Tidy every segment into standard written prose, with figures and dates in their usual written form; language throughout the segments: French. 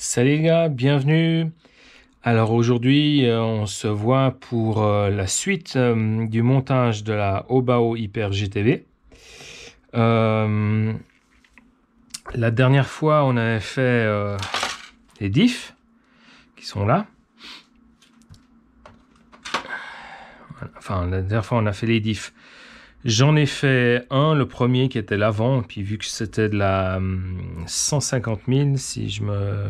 Salut les gars, bienvenue. Alors aujourd'hui, on se voit pour la suite du montage de la Obao Hyper GTV. La dernière fois, on avait fait les diffs qui sont là. Enfin, la dernière fois, on a fait les diffs. J'en ai fait un, le premier qui était l'avant, puis vu que c'était de la 150 000, si je me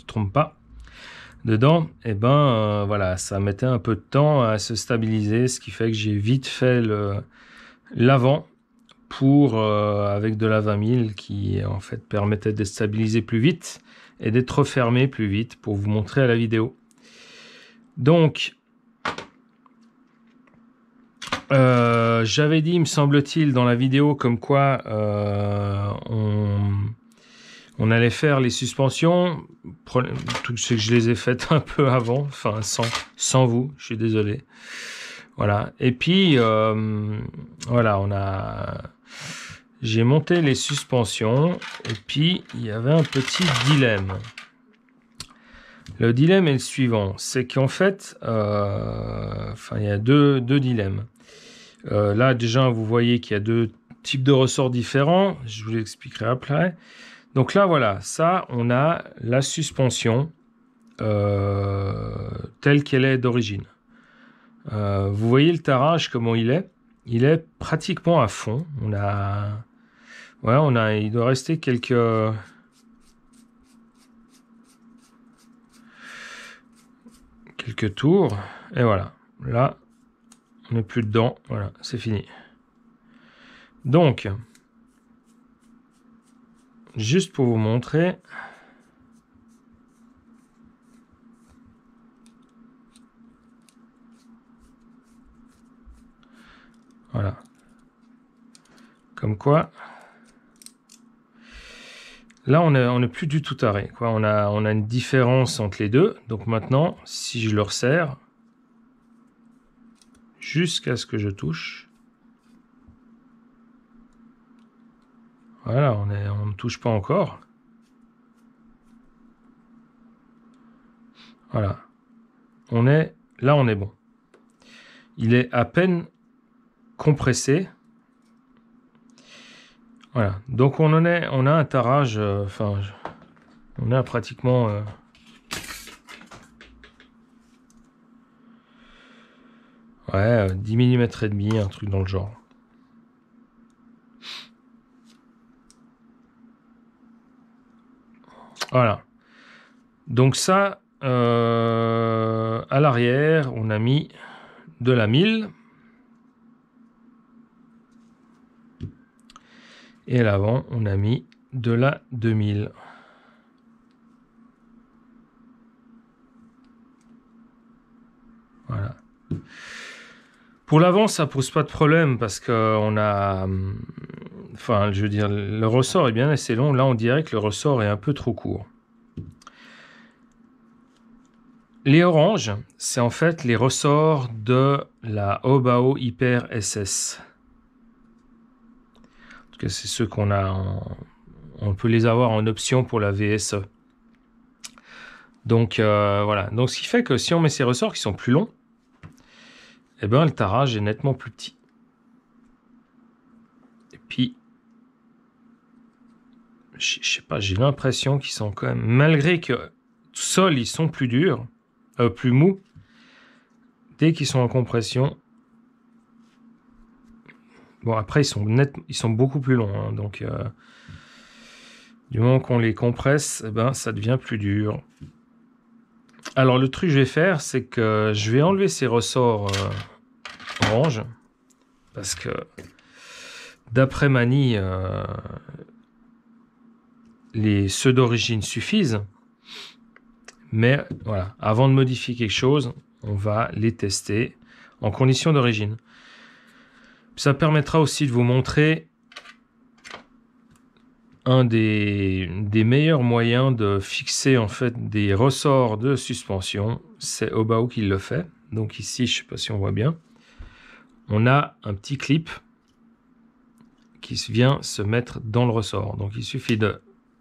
trompe pas, dedans, et voilà, ça mettait un peu de temps à se stabiliser, ce qui fait que j'ai vite fait l'avant pour avec de la 20 000 qui en fait permettait de stabiliser plus vite et d'être refermé plus vite pour vous montrer à la vidéo. Donc j'avais dit, me semble-t-il, dans la vidéo comme quoi on allait faire les suspensions. Le truc, c'est que je les ai faites un peu avant, enfin sans vous, je suis désolé. Voilà. Et puis voilà, j'ai monté les suspensions et puis il y avait un petit dilemme. Le dilemme est le suivant, c'est qu'en fait, il y a deux dilemmes. Là, déjà, vous voyez qu'il y a deux types de ressorts différents. Je vous l'expliquerai après. Donc là, voilà, ça, on a la suspension telle qu'elle est d'origine. Vous voyez le tarage, comment il est? Il est pratiquement à fond. Il doit rester quelques tours. Et voilà, là, on n'est plus dedans. Voilà, c'est fini. Donc, juste pour vous montrer. Voilà. Comme quoi. Là, on n'est plus du tout taré, quoi. On a une différence entre les deux. Donc maintenant, si je le resserre, jusqu'à ce que je touche. Voilà, on ne touche pas encore. Voilà. Là, on est bon. Il est à peine compressé. Voilà. Donc on a un tarage, on a pratiquement 10 mm et demi, un truc dans le genre. Voilà. Donc ça, à l'arrière, on a mis de la 1000. Et à l'avant, on a mis de la 2000. Voilà. Pour l'avant, ça pose pas de problème parce qu'on a... Enfin, je veux dire, le ressort est bien assez long. Là, on dirait que le ressort est un peu trop court. Les oranges, c'est en fait les ressorts de la Obao Hyper SS. En tout cas, c'est ceux qu'on a. On peut les avoir en option pour la VSE. Donc voilà. Donc ce qui fait que si on met ces ressorts qui sont plus longs, eh ben le tarage est nettement plus petit. Et puis, je sais pas, j'ai l'impression qu'ils sont quand même, malgré que tout sol ils sont plus durs, plus mous, dès qu'ils sont en compression. Bon, après, ils sont beaucoup plus longs. Hein, donc, du moment qu'on les compresse, eh ben, ça devient plus dur. Alors, le truc que je vais faire, c'est que je vais enlever ces ressorts orange. Parce que, d'après Mani, ceux d'origine suffisent. Mais, voilà, avant de modifier quelque chose, on va les tester en conditions d'origine. Ça permettra aussi de vous montrer un des meilleurs moyens de fixer en fait des ressorts de suspension. C'est Obao qui le fait. Donc ici, je ne sais pas si on voit bien. On a un petit clip qui vient se mettre dans le ressort. Donc il suffit de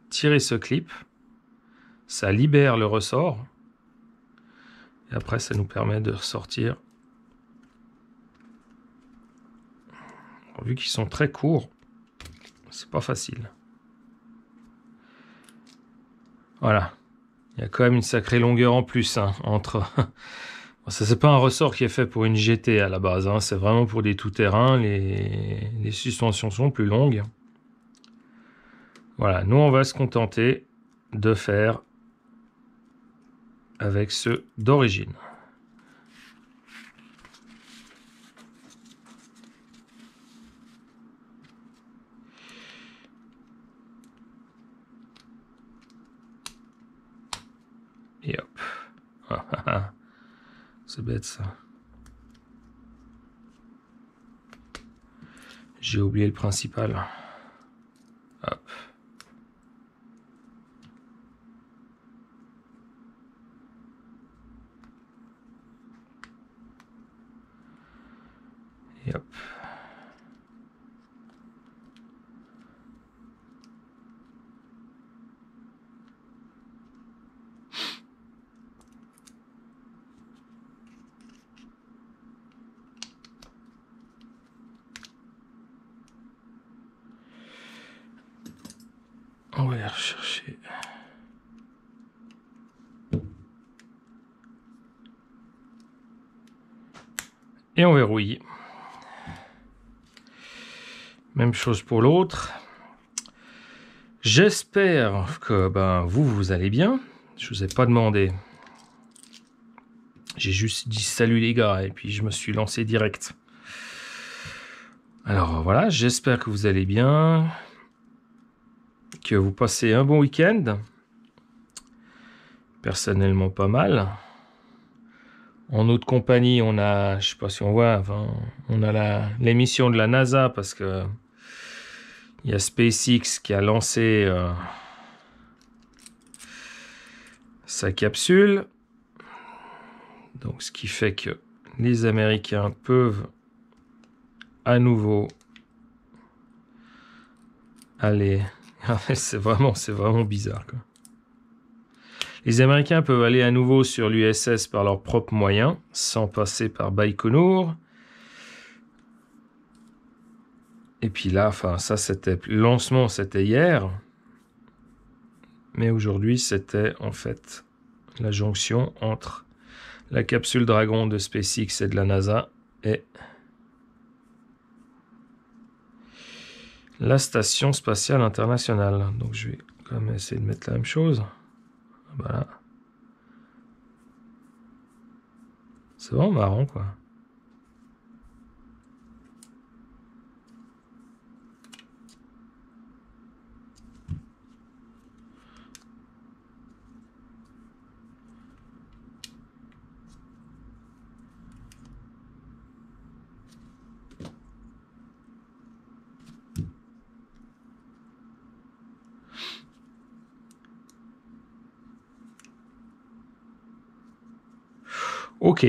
tirer ce clip ça libère le ressort. Et après, ça nous permet de ressortir. Vu qu'ils sont très courts, c'est pas facile. Voilà. Il y a quand même une sacrée longueur en plus hein, entre... Ça, c'est pas un ressort qui est fait pour une GT à la base. Hein. C'est vraiment pour des tout-terrain. Les suspensions sont plus longues. Voilà. Nous, on va se contenter de faire avec ceux d'origine. Et hop. C'est bête ça. J'ai oublié le principal. Hop. Et hop. On va aller rechercher. Et on verrouille. Même chose pour l'autre. J'espère que vous allez bien. Je vous ai pas demandé. J'ai juste dit salut les gars et puis je me suis lancé direct. Alors voilà, j'espère que vous allez bien. Que vous passez un bon week-end. Personnellement pas mal. En notre compagnie, on a, je sais pas si on voit, enfin, on a l'émission de la NASA parce que il y a SpaceX qui a lancé sa capsule. Donc, ce qui fait que les Américains peuvent à nouveau aller. C'est vraiment bizarre, quoi. Les Américains peuvent aller à nouveau sur l'USS par leurs propres moyens, sans passer par Baïkonour. Et puis là, enfin, ça c'était le lancement, c'était hier. Mais aujourd'hui, c'était en fait la jonction entre la capsule Dragon de SpaceX et de la NASA et la Station Spatiale Internationale. Donc je vais quand même essayer de mettre la même chose. Voilà. C'est vraiment marrant, quoi. Ok,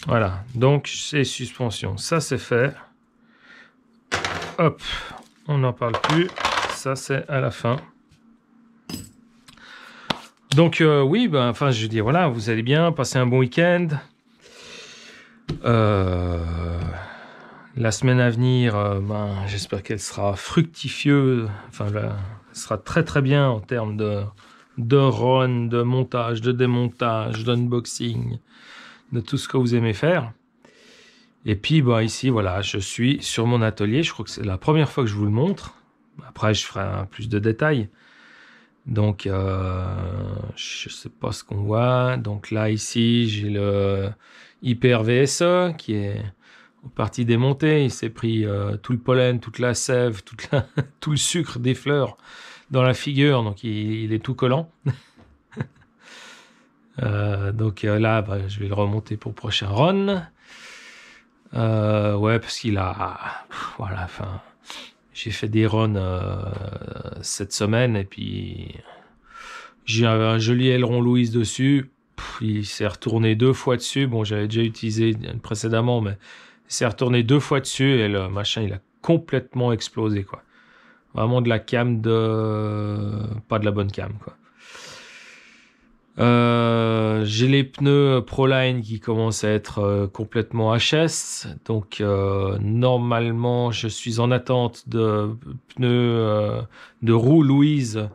voilà, donc c'est suspension, ça c'est fait. Hop, on n'en parle plus, ça c'est à la fin. Donc oui, enfin je veux dire, voilà, vous allez bien, passez un bon week-end. La semaine à venir, j'espère qu'elle sera fructifieuse, enfin là, elle sera très très bien en termes de run, de montage, de démontage, d'unboxing, de tout ce que vous aimez faire. Et puis ici, voilà, je suis sur mon atelier. Je crois que c'est la première fois que je vous le montre. Après, je ferai plus de détails. Donc, je sais pas ce qu'on voit. Donc là, ici, j'ai le Hyper VSE qui est en partie démonté. Il s'est pris tout le pollen, toute la sève, tout le sucre des fleurs dans la figure. Donc, il est tout collant. Donc là, je vais le remonter pour le prochain run. Ouais, parce qu'il a... Voilà, enfin... J'ai fait des runs cette semaine et puis... J'ai un joli aileron Louise dessus. Il s'est retourné 2 fois dessus. Bon, j'avais déjà utilisé précédemment, mais il s'est retourné 2 fois dessus et le machin, il a complètement explosé, quoi. Vraiment de la cam de... Pas de la bonne cam, quoi. J'ai les pneus Proline qui commencent à être complètement HS. Donc, normalement, je suis en attente de pneus de roues Louise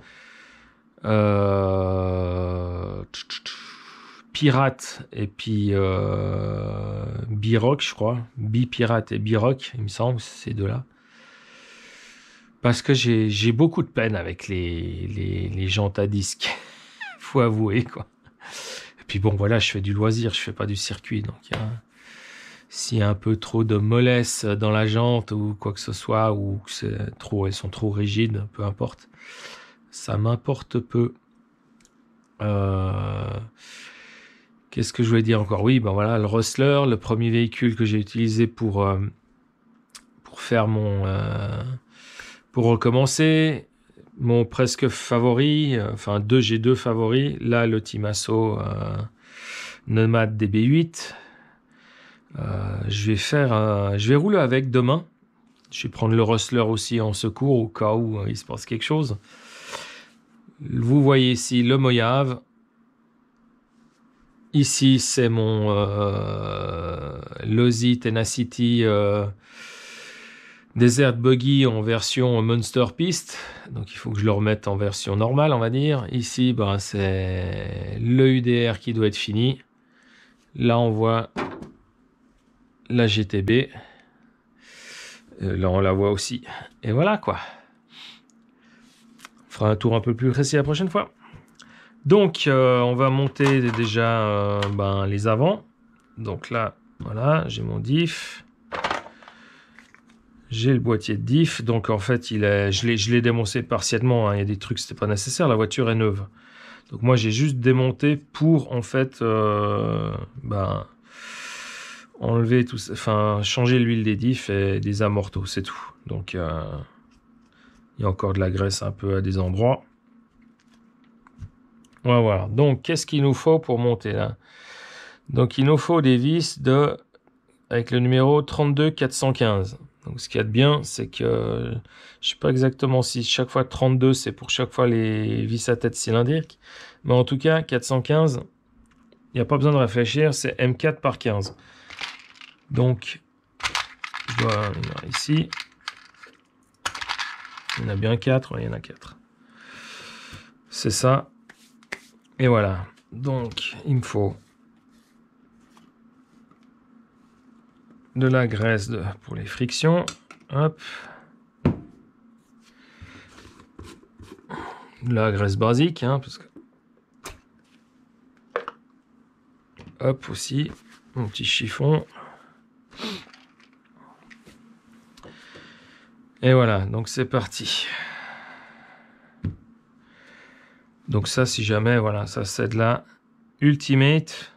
Pirate et puis Biroc, je crois. Bi-Pirate et Biroc, il me semble, ces deux-là. Parce que j'ai beaucoup de peine avec les jantes à disque. Faut avouer, quoi. Et puis bon, voilà, je fais du loisir, je fais pas du circuit. Donc, s'il y a un peu trop de mollesse dans la jante ou quoi que ce soit, ou que elles sont trop rigides, peu importe. Ça m'importe peu. Qu'est-ce que je voulais dire encore? Oui, ben voilà, le Rustler, le premier véhicule que j'ai utilisé pour faire pour recommencer. Mon presque favori, enfin j'ai deux favoris. Là, le Timasso Nomad DB8. Je vais rouler avec demain. Je vais prendre le Rustler aussi en secours au cas où il se passe quelque chose. Vous voyez ici le Mojave. Ici, c'est mon Losi Tenacity Desert Buggy en version Monster Piste. Donc, il faut que je le remette en version normale, on va dire. Ici, ben, c'est le UDR qui doit être fini. Là, on voit la GTB. Là, on la voit aussi. Et voilà, quoi. On fera un tour un peu plus précis la prochaine fois. Donc, on va monter déjà les avants. Donc là, voilà, j'ai mon diff. J'ai le boîtier de diff. Donc, en fait, je l'ai démonté partiellement. Hein. Il y a des trucs, c'était pas nécessaire. La voiture est neuve. Donc, moi, j'ai juste démonté pour, en fait, enlever tout ça. Enfin, changer l'huile des diffs et des amortos, c'est tout. Donc, il y a encore de la graisse un peu à des endroits. Voilà. Donc, qu'est-ce qu'il nous faut pour monter là? Donc, il nous faut des vis avec le numéro 32415. Donc, ce qu'il y a de bien, c'est que je sais pas exactement si chaque fois 32, c'est pour chaque fois les vis à tête cylindrique. Mais en tout cas, 415, il n'y a pas besoin de réfléchir, c'est M4 par 15. Donc, je dois venir ici. Il y en a bien 4, il y en a 4. C'est ça. Et voilà. Donc, il me faut de la graisse pour les frictions. Hop. De la graisse basique, hein, parce que... Hop, aussi. Mon petit chiffon. Et voilà, donc c'est parti. Donc ça, si jamais, voilà, ça c'est de la Ultimate.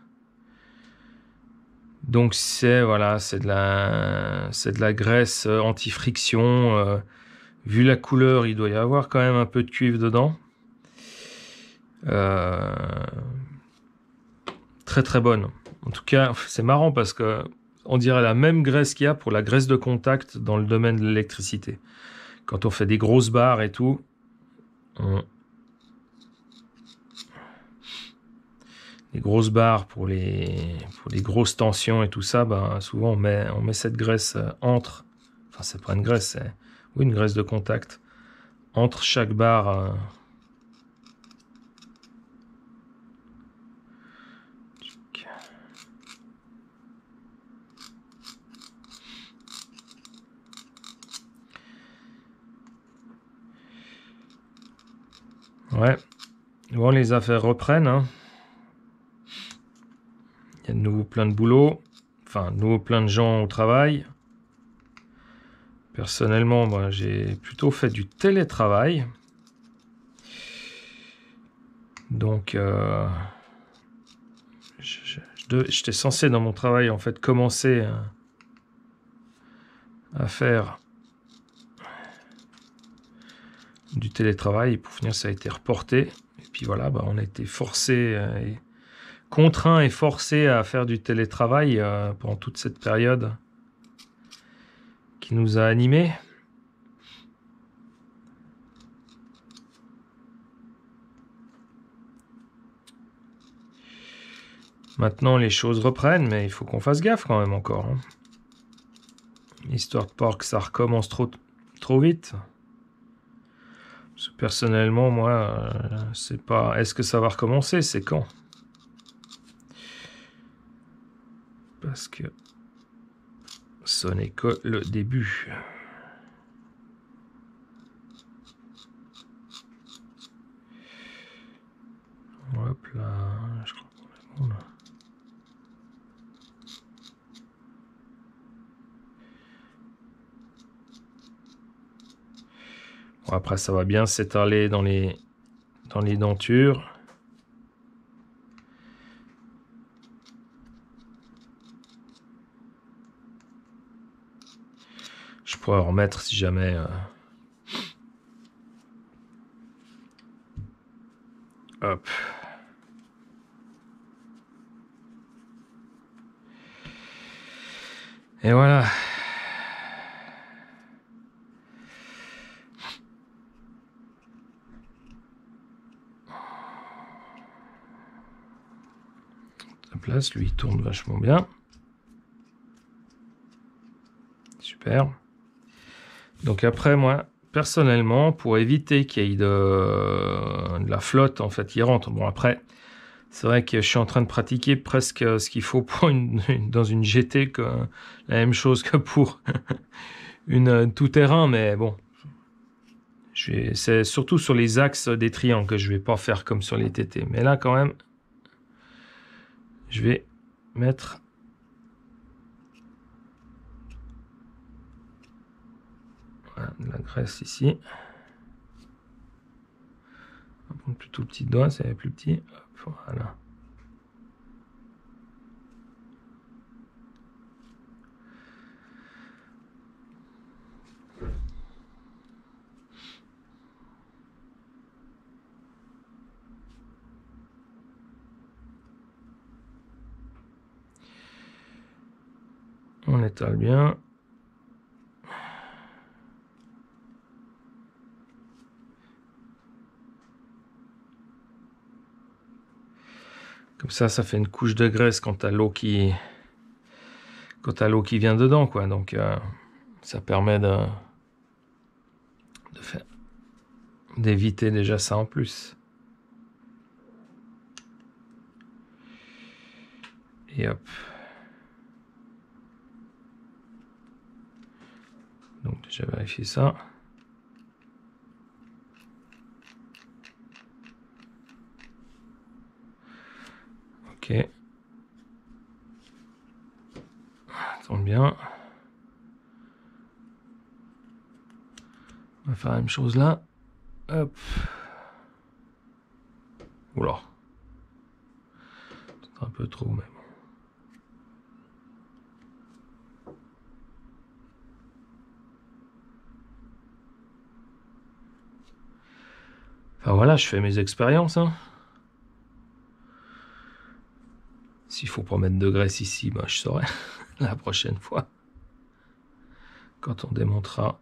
Donc c'est de la graisse anti-friction. Vu la couleur, il doit y avoir quand même un peu de cuivre dedans. Très très bonne. En tout cas, c'est marrant parce que on dirait la même graisse qu'il y a pour la graisse de contact dans le domaine de l'électricité. Quand on fait des grosses barres et tout, les grosses barres pour les grosses tensions et tout ça, ben, souvent on met cette graisse entre, enfin c'est pas une graisse, c'est une graisse de contact entre chaque barre. Ouais, bon, les affaires reprennent. Hein. Il y a de nouveau plein de boulot, enfin de nouveau plein de gens au travail. Personnellement, moi, j'ai plutôt fait du télétravail. Donc, j'étais censé dans mon travail en fait commencer à faire du télétravail. Et pour finir, ça a été reporté. Et puis voilà, on a été forcé, contraint et forcé à faire du télétravail pendant toute cette période qui nous a animés. Maintenant, les choses reprennent, mais il faut qu'on fasse gaffe quand même encore. Hein. Histoire de pas que ça recommence trop vite. Parce que personnellement, moi, c'est pas... Est-ce que ça va recommencer? C'est quand? Parce que ce n'est que le début. Hop là, je crois qu'on est bon là. Bon, après, ça va bien s'étaler dans les dentures. Je pourrais remettre si jamais... Hop. Et voilà. La place, lui, il tourne vachement bien. Super. Donc après, moi, personnellement, pour éviter qu'il y ait de la flotte, en fait, qui rentre. Bon, après, c'est vrai que je suis en train de pratiquer presque ce qu'il faut pour dans une GT, que, la même chose que pour une tout-terrain, mais bon. C'est surtout sur les axes des triangles que je vais pas faire comme sur les TT. Mais là, quand même, je vais mettre... Voilà, de la graisse ici. On va prendre plutôt le petit doigt, c'est plus petit. Hop, voilà. On étale bien. Comme ça fait une couche de graisse quand t'as l'eau qui vient dedans, quoi. Donc ça permet d'éviter déjà ça en plus. Et hop. Donc déjà vérifier ça. Ok. Attends bien. On va faire la même chose là. Hop. Oula. C'est un peu trop, mais bon. Enfin voilà, je fais mes expériences. Hein. S'il faut pas mettre de graisse ici, ben, je saurai la prochaine fois. Quand on démontera.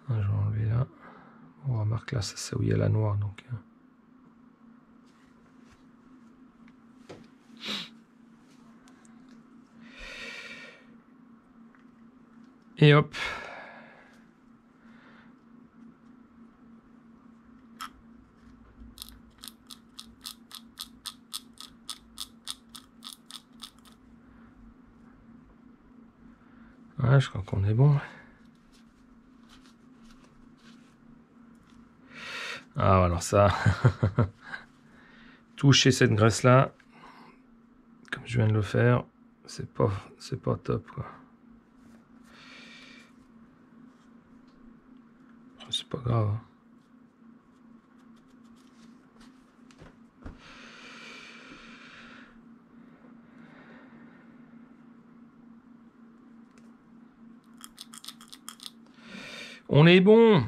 Je vais enlever là. On remarque là, c'est où il y a la noire. Donc. Et hop. Ouais, je crois qu'on est bon. Ah, alors ça, toucher cette graisse là, comme je viens de le faire, c'est pas top, quoi. C'est pas grave. Hein. On est bon.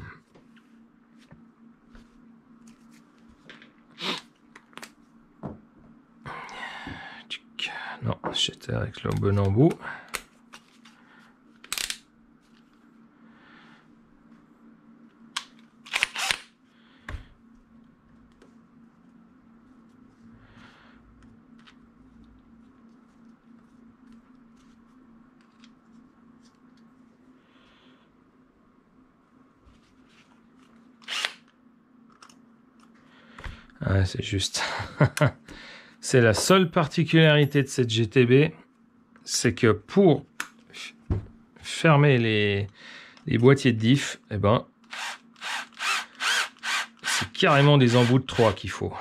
Non, j'étais avec le bon embout. Ouais, c'est juste. C'est la seule particularité de cette GTB, c'est que pour fermer les boîtiers de diff, eh ben, c'est carrément des embouts de 3 qu'il faut.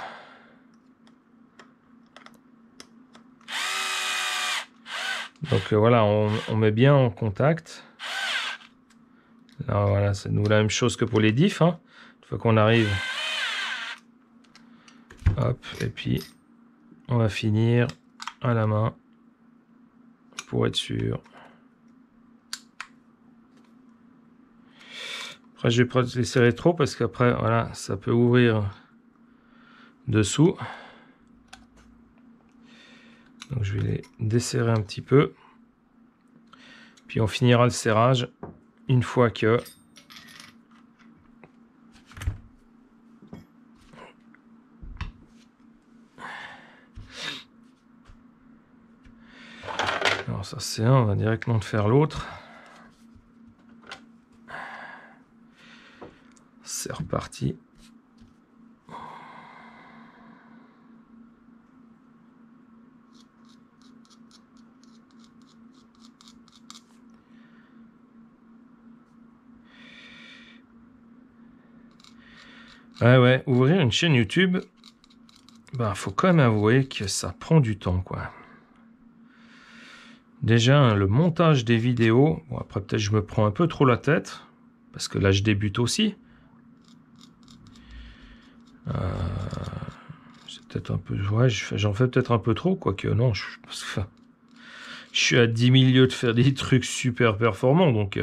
Donc voilà, on met bien en contact. Là, voilà, c'est nous la même chose que pour les diffs. Hein. Une fois qu'on arrive, hop, et puis on va finir à la main pour être sûr. Après, je vais pas les serrer trop parce qu'après, voilà, ça peut ouvrir dessous. Donc je vais les desserrer un petit peu. Puis on finira le serrage une fois que alors ça c'est un, on va directement faire l'autre. C'est reparti. Ouais, ouvrir une chaîne YouTube, bah, faut quand même avouer que ça prend du temps, quoi. Déjà, le montage des vidéos, bon, après peut-être je me prends un peu trop la tête, parce que là je débute aussi. C'est peut-être un peu, ouais, j'en fais peut-être un peu trop, quoique non, je suis à 10 000 lieues de faire des trucs super performants, donc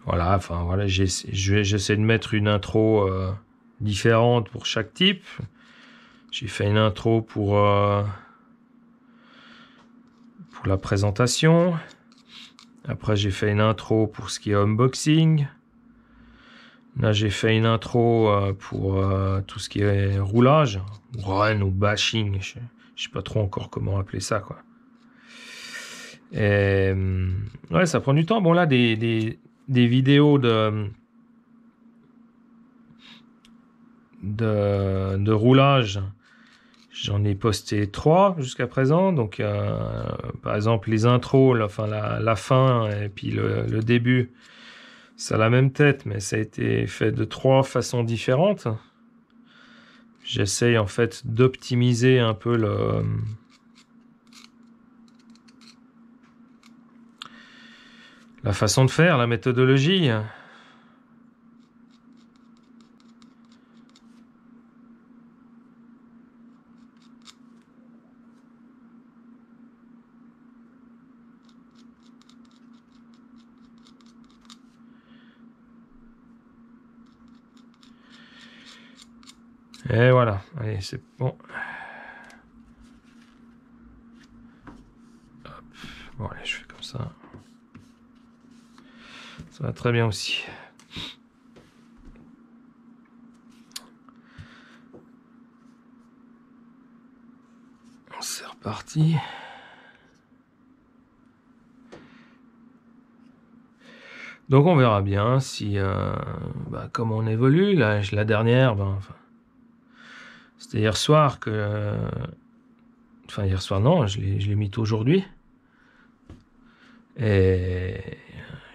voilà, enfin voilà, j'essaie de mettre une intro différente pour chaque type. J'ai fait une intro pour la présentation. Après, j'ai fait une intro pour ce qui est unboxing. Là, j'ai fait une intro pour tout ce qui est roulage, run ou bashing. Je sais pas trop encore comment appeler ça, quoi. Et ouais, ça prend du temps. Bon, là, des vidéos de roulage, j'en ai posté 3 jusqu'à présent. Donc, par exemple, les intros, la fin et puis le début, ça a la même tête, mais ça a été fait de 3 façons différentes. J'essaye en fait d'optimiser un peu la façon de faire, la méthodologie. Et voilà, allez, c'est bon. Hop. Bon, allez, je fais comme ça. Ça va très bien aussi. C'est reparti. Donc on verra bien si comment on évolue. Là, la dernière, c'était hier soir que... Enfin, hier soir, non, je l'ai mis aujourd'hui. Et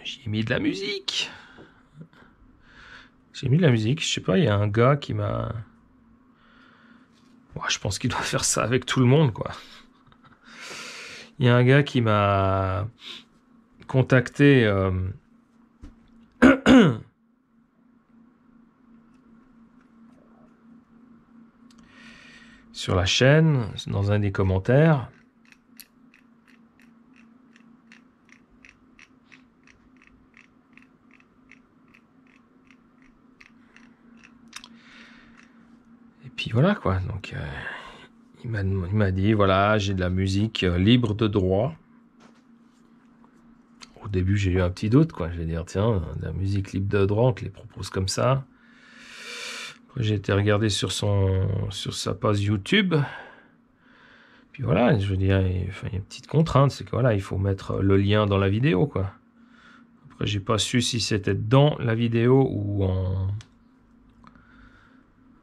j'ai mis de la musique. J'ai mis de la musique. Je sais pas, il y a un gars qui m'a... Ouais, je pense qu'il doit faire ça avec tout le monde, quoi. Il y a un gars qui m'a contacté... sur la chaîne, dans un des commentaires. Et puis voilà, quoi. Donc, il m'a dit, voilà, j'ai de la musique libre de droit. Au début, j'ai eu un petit doute, quoi. Je vais dire, tiens, de la musique libre de droit, on te les propose comme ça. Après, j'ai été regarder sur sa page YouTube. Puis voilà, je veux dire, il y a une petite contrainte, c'est que voilà, il faut mettre le lien dans la vidéo, quoi. Après, j'ai pas su si c'était dans la vidéo ou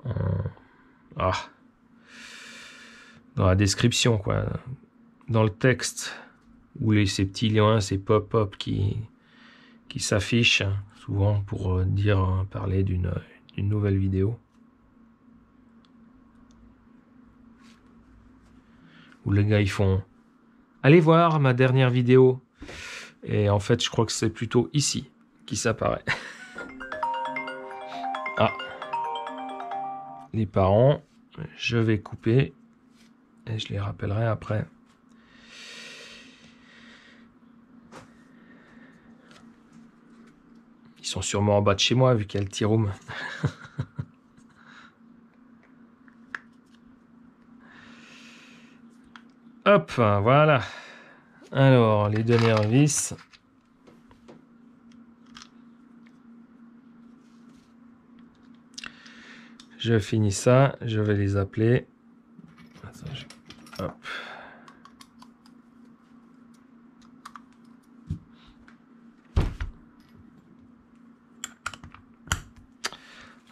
Ah. Dans la description, quoi. Dans le texte, où ces petits liens, ces pop-up qui s'affichent, souvent pour parler d'une nouvelle vidéo. Où les gars, ils font « Allez voir ma dernière vidéo ». Et en fait, je crois que c'est plutôt ici qui s'apparaît. Ah. Les parents, je vais couper et je les rappellerai après. Ils sont sûrement en bas de chez moi vu qu'il y a le tea room. Hop, voilà. Alors, les dernières vis. Je finis ça, je vais les appeler. Hop.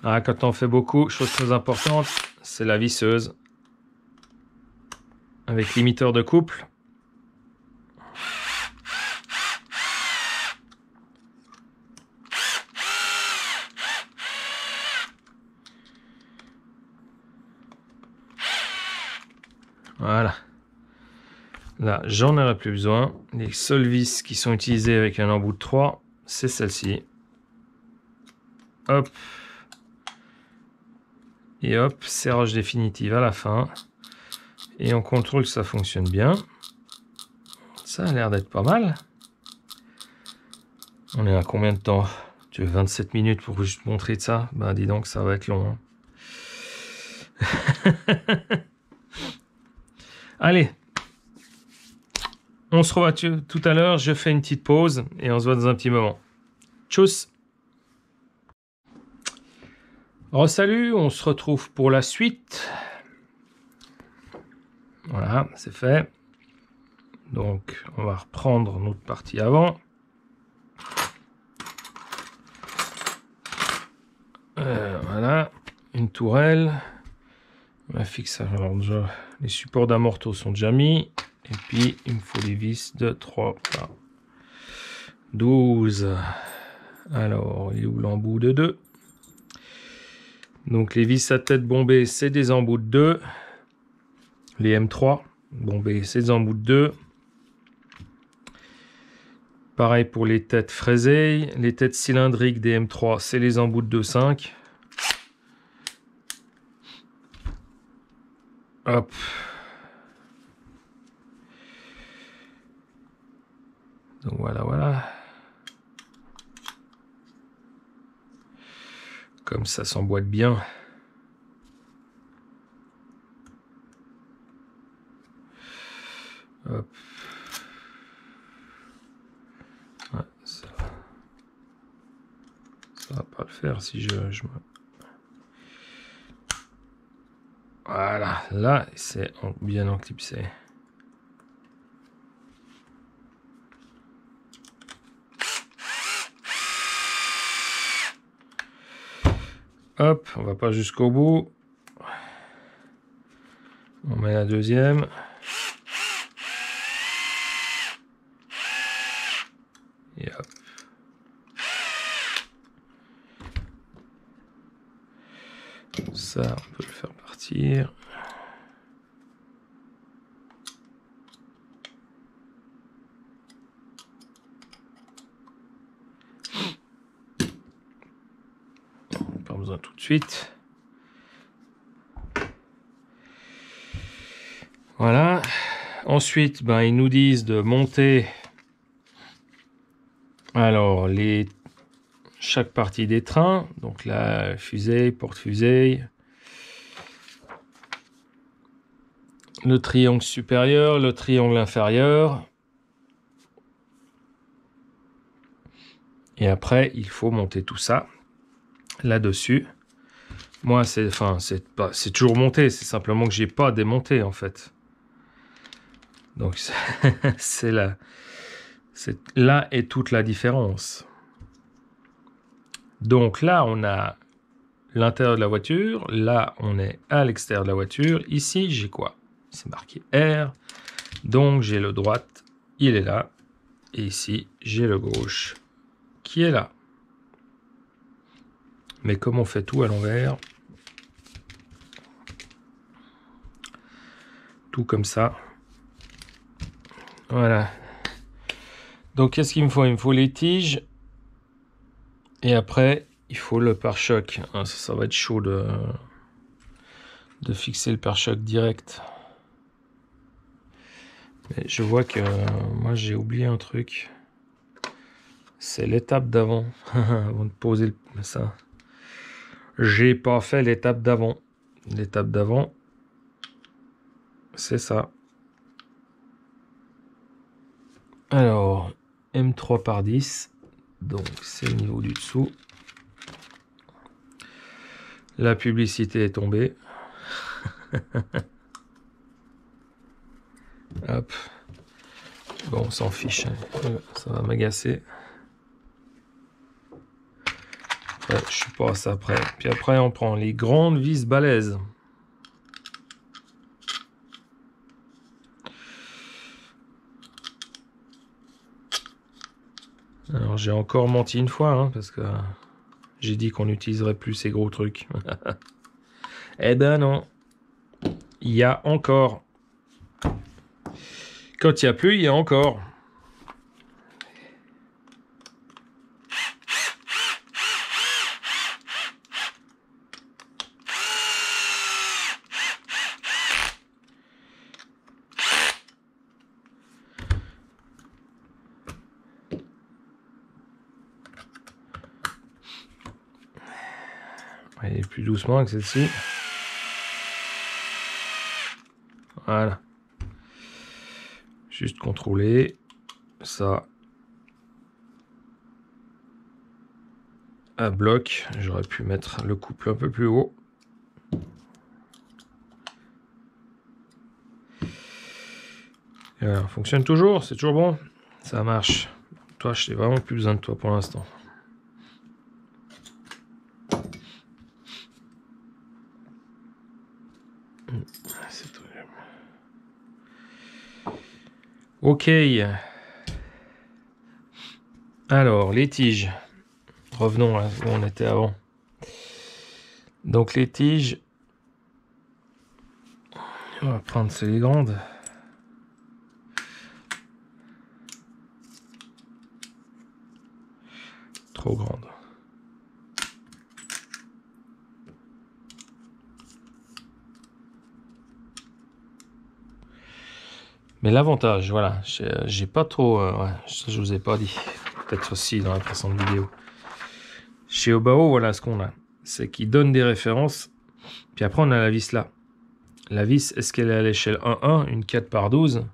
Ah, quand on fait beaucoup, chose très importante, c'est la visseuse. Avec limiteur de couple. Voilà. Là, j'en aurai plus besoin. Les seules vis qui sont utilisées avec un embout de 3, c'est celle-ci. Hop. Et hop, serrage définitive à la fin. Et on contrôle que ça fonctionne bien. Ça a l'air d'être pas mal. On est à combien de temps? Tu veux 27 minutes pour juste montrer de ça? Ben dis donc, ça va être long. Hein. Allez. On se revoit tout à l'heure. Je fais une petite pause et on se voit dans un petit moment. Tchuss. Salut, on se retrouve pour la suite. Voilà, c'est fait. Donc, on va reprendre notre partie avant. Voilà, une tourelle. On va fixer. Alors, déjà, les supports d'amorto sont déjà mis. Et puis, il me faut les vis de 3 par 12. Alors, il est où l'embout de 2? Donc, les vis à tête bombée, c'est des embouts de 2. Les M3 bombés, c'est des embouts de 2. Pareil pour les têtes fraisées. Les têtes cylindriques des M3, c'est les embouts de 2,5. Hop. Donc voilà, voilà. Comme ça s'emboîte bien. Hop. Ouais, ça va pas le faire si je me... Voilà, là, c'est bien enclipsé. Hop, on va pas jusqu'au bout. On met la deuxième. Et hop. Ça, on peut le faire partir. Pas besoin tout de suite. Voilà. Ensuite, ben, ils nous disent de monter alors chaque partie des trains. Donc la fusée, porte-fusée. Le triangle supérieur, le triangle inférieur. Et après, il faut monter tout ça là-dessus. Moi, c'est toujours monté, c'est simplement que j'ai pas démonté en fait. Donc c'est là est toute la différence. Donc là, on a l'intérieur de la voiture. Là, on est à l'extérieur de la voiture. Ici, j'ai quoi? C'est marqué R. Donc, j'ai le droite, il est là. Et ici, j'ai le gauche qui est là. Mais comme on fait tout à l'envers, tout comme ça. Voilà. Donc, qu'est-ce qu'il me faut? Il me faut les tiges. Et après, il faut le pare-choc. Ça va être chaud de fixer le pare-choc direct. Mais je vois que moi, j'ai oublié un truc. C'est l'étape d'avant. Avant de poser ça. J'ai pas fait l'étape d'avant. L'étape d'avant, c'est ça. Alors, M3 par 10. Donc, c'est le niveau du dessous. La publicité est tombée. Hop. Bon, on s'en fiche. Ça va m'agacer. Ouais, je suis pas à ça après. Puis après, on prend les grandes vis balèzes. Alors, j'ai encore menti une fois, hein, parce que j'ai dit qu'on n'utiliserait plus ces gros trucs. Eh ben non. Il y a encore. Quand il n'y a plus, il y a encore. Allez, plus doucement avec celle-ci. Voilà. Juste contrôler ça. À bloc. J'aurais pu mettre le couple un peu plus haut. Et voilà, fonctionne toujours, c'est toujours bon. Ça marche. Toi, je n'ai vraiment plus besoin de toi pour l'instant. Ok. Alors, les tiges. Revenons à où on était avant. Donc, les tiges. On va prendre ces grandes. Trop grande. Mais l'avantage, voilà, j'ai pas trop... ouais, ça, je vous ai pas dit. Peut-être aussi dans la précédente vidéo. Chez Obao, voilà ce qu'on a. C'est qu'il donne des références. Puis après, on a la vis là. La vis, est-ce qu'elle est à l'échelle 1.1, une 4 par 12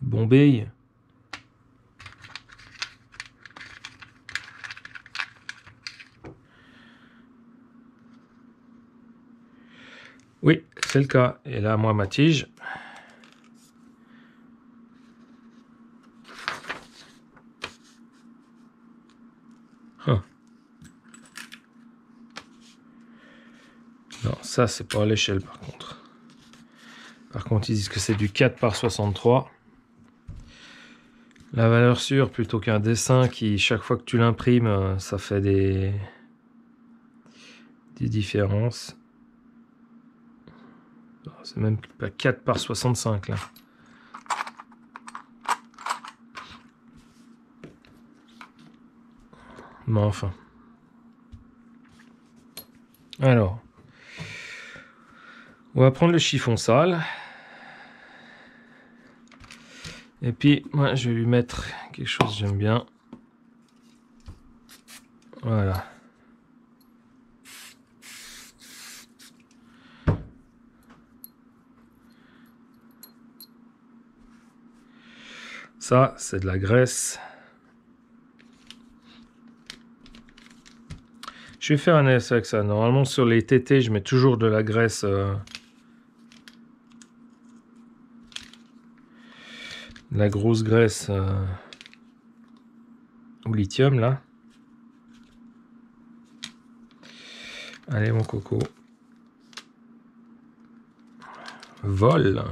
Bombay. Oui, c'est le cas. Et là, moi, ma tige. Non, ça, c'est pas à l'échelle, par contre. Par contre, ils disent que c'est du 4 par 63. La valeur sûre, plutôt qu'un dessin qui, chaque fois que tu l'imprimes, ça fait des différences. C'est même pas 4 par 65, là. Mais enfin. Alors. On va prendre le chiffon sale. Et puis, moi, je vais lui mettre quelque chose que j'aime bien. Voilà. Ça, c'est de la graisse. Je vais faire un essai avec ça. Normalement, sur les TT, je mets toujours de la graisse. La grosse graisse au lithium, là. Allez, mon coco. Vol.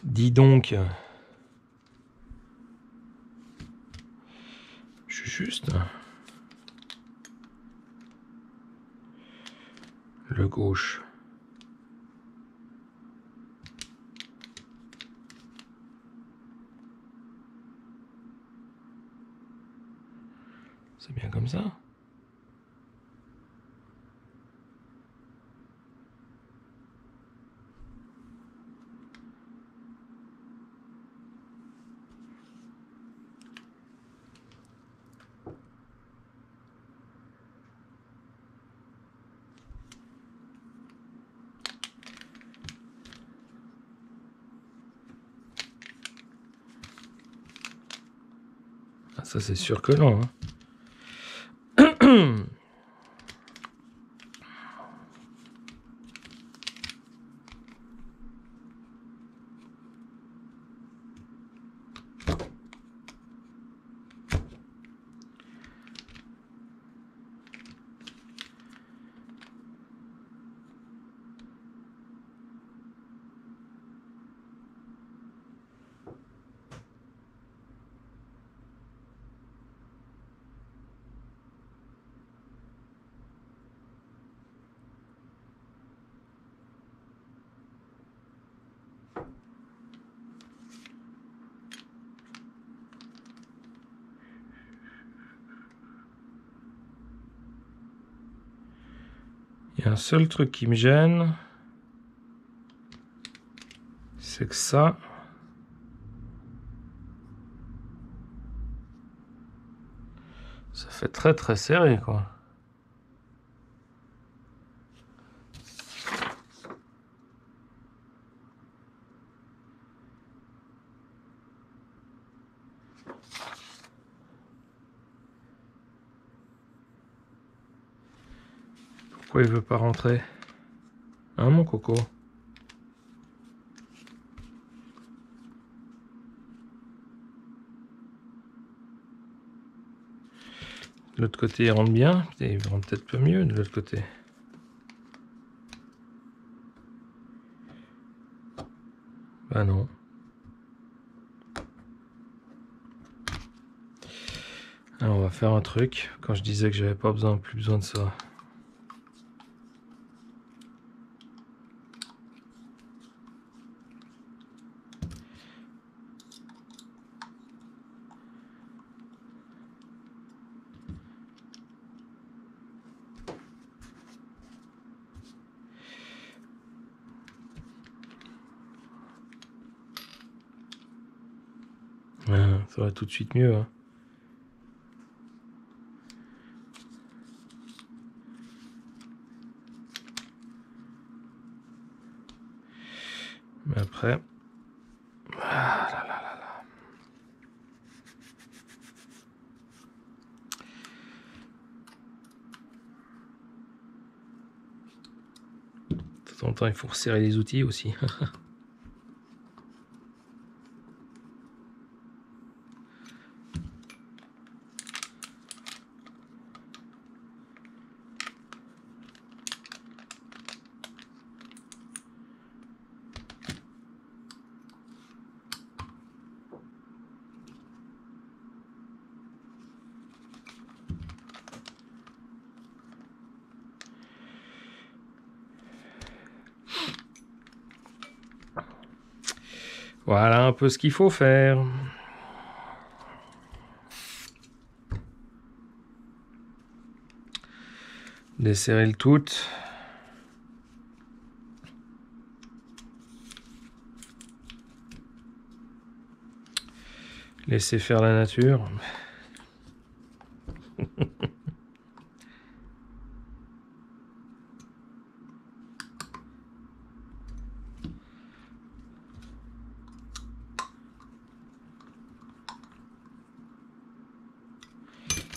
Dis donc. Je suis juste. Le gauche. C'est bien comme ça. Ah, ça c'est sûr que non. Hein. Il y a un seul truc qui me gêne, c'est que ça fait très très serré quoi. Pourquoi il veut pas rentrer? Hein mon coco? De l'autre côté il rentre bien, il rentre peut-être peu mieux de l'autre côté. Bah non. Alors on va faire un truc, quand je disais que j'avais pas besoin, plus besoin de ça. Ça va tout de suite mieux. Hein. Mais après... Ah là là là là. De temps en temps, il faut resserrer les outils aussi. Voilà un peu ce qu'il faut faire. Desserrer le tout. Laisser faire la nature.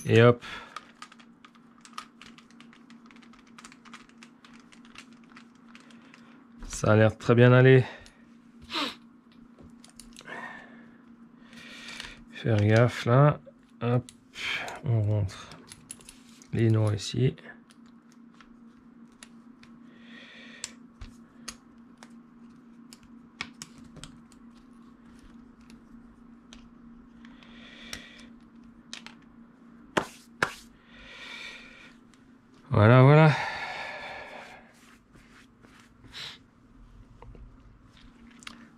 Et hop. Ça a l'air très bien aller. Faire gaffe là. Hop, on rentre les noix ici. Voilà, voilà.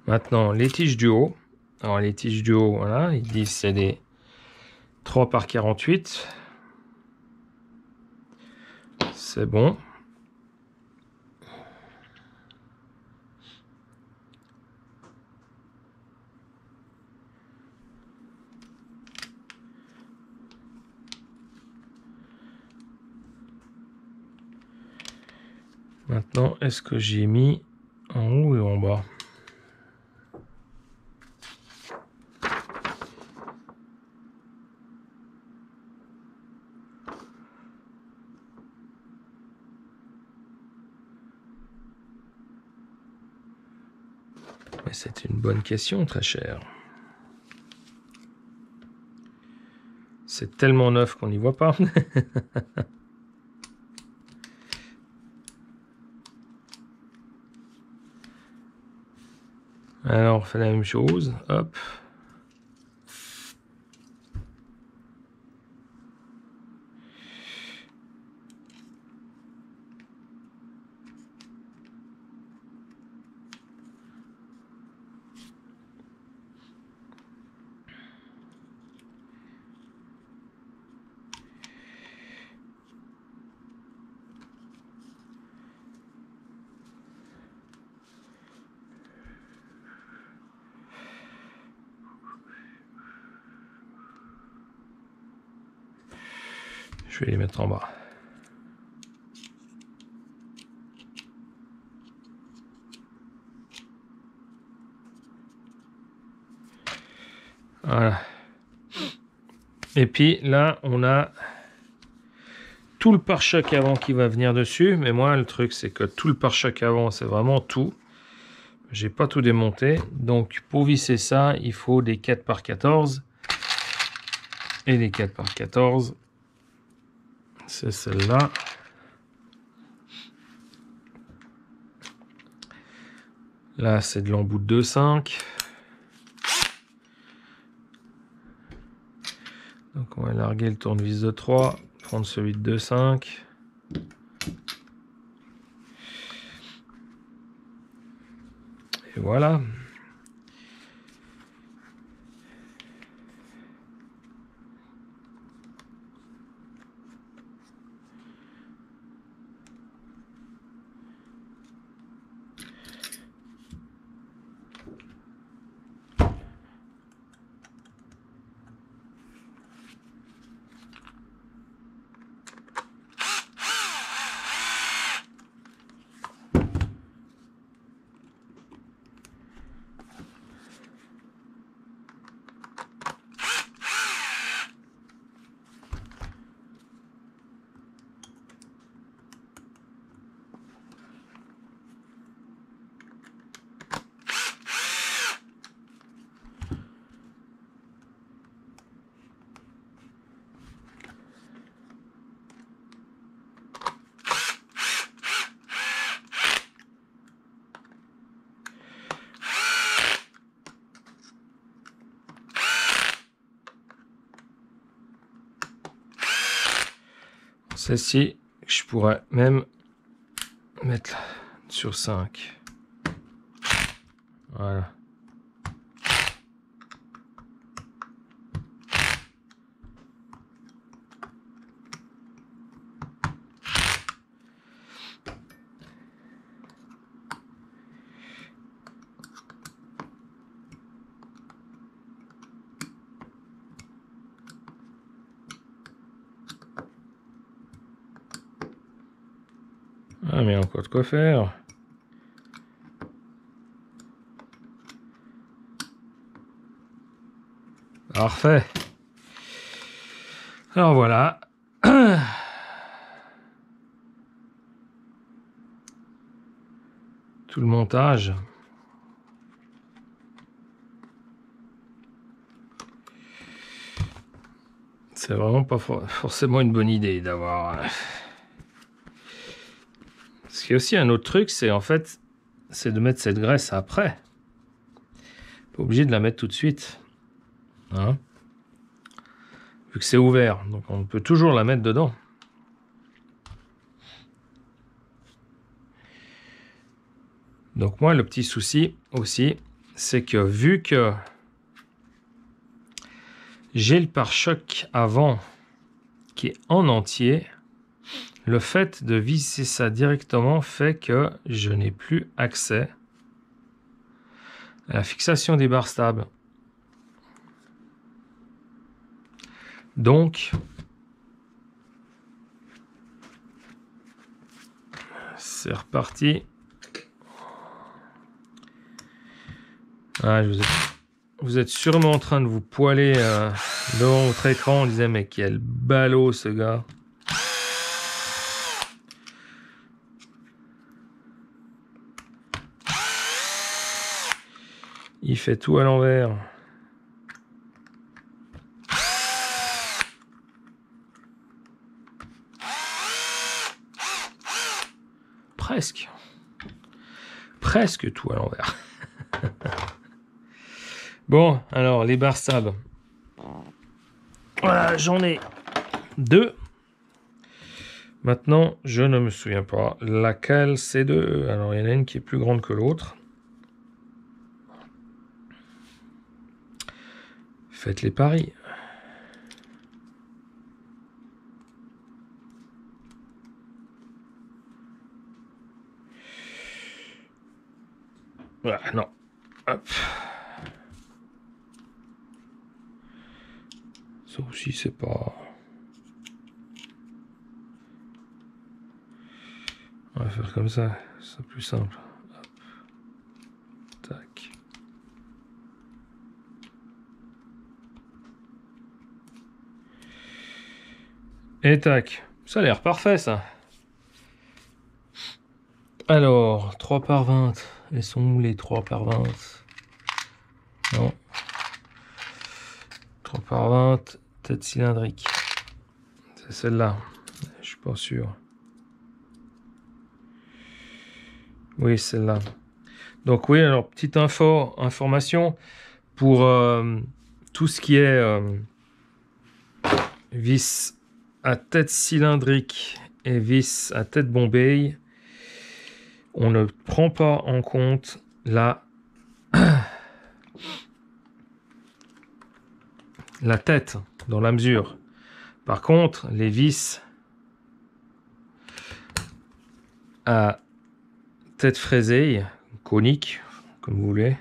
Maintenant, les tiges du haut. Alors, les tiges du haut, voilà, ils disent c'est des 3 par 48. C'est bon. Maintenant, est-ce que j'ai mis en haut et en bas? Mais c'est une bonne question, très cher. C'est tellement neuf qu'on n'y voit pas. Alors, on fait la même chose. Hop. Je vais les mettre en bas. Voilà. Et puis là, on a tout le pare-choc avant qui va venir dessus. Mais moi, le truc, c'est que tout le pare-choc avant, c'est vraiment tout. J'ai pas tout démonté. Donc, pour visser ça, il faut des 4 par 14. Et les 4 par 14, c'est celle-là. Là, c'est de l'embout de 2,5. Donc, on va larguer le tournevis de 3, prendre celui de 2,5. Et voilà. Celle-ci, je pourrais même mettre sur 5. Voilà. Ah, mais encore de quoi faire. Parfait. Alors voilà. Tout le montage. C'est vraiment pas forcément une bonne idée d'avoir... Ce qui est aussi un autre truc, c'est en fait, c'est de mettre cette graisse après. Pas obligé de la mettre tout de suite. Hein? Vu que c'est ouvert, donc on peut toujours la mettre dedans. Donc moi, le petit souci aussi, c'est que vu que j'ai le pare-choc avant qui est en entier, le fait de visser ça directement fait que je n'ai plus accès à la fixation des barres stables. Donc, c'est reparti. Ah, vous êtes sûrement en train de vous poiler devant votre écran. On disait, mais quel ballot ce gars. Il fait tout à l'envers. Presque. Presque tout à l'envers. Bon, alors, les barres stables. Voilà, j'en ai 2. Maintenant, je ne me souviens pas laquelle c'est de. Alors, il y en a une qui est plus grande que l'autre. Faites les paris. Voilà, non. Hop. Ça aussi, c'est pas... On va faire comme ça, c'est plus simple. Hop. Tac. Et tac. Ça a l'air parfait, ça. Alors, 3 par 20. Elles sont où les 3 par 20? Non. 3 par 20, tête cylindrique. C'est celle-là. Je suis pas sûr. Oui, celle-là. Donc oui, alors petite information pour tout ce qui est vis à tête cylindrique et vis à tête bombée, on ne prend pas en compte la tête dans la mesure. Par contre, les vis à tête fraisée, conique, comme vous voulez,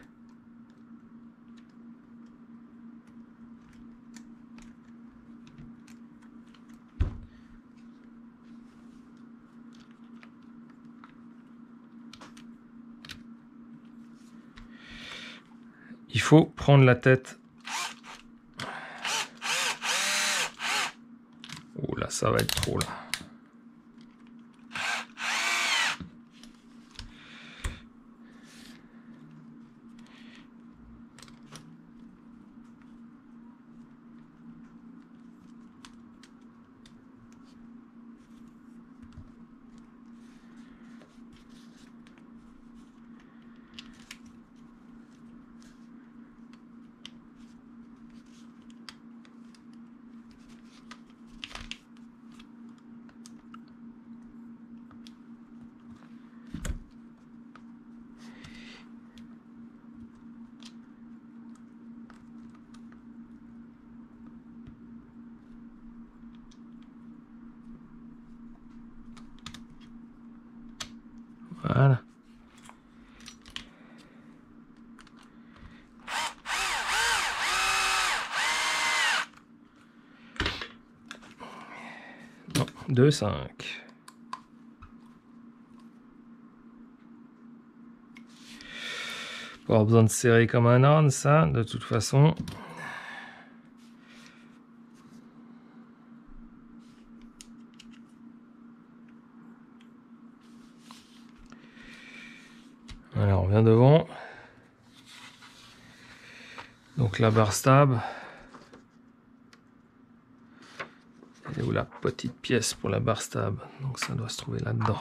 il faut prendre la tête. Oh là, ça va être trop là. Voilà. Non, 2, 5. Pas besoin de serrer comme un âne, ça, de toute façon. Alors, on vient devant. Donc la barre stable. où la petite pièce pour la barre stable? Donc ça doit se trouver là-dedans.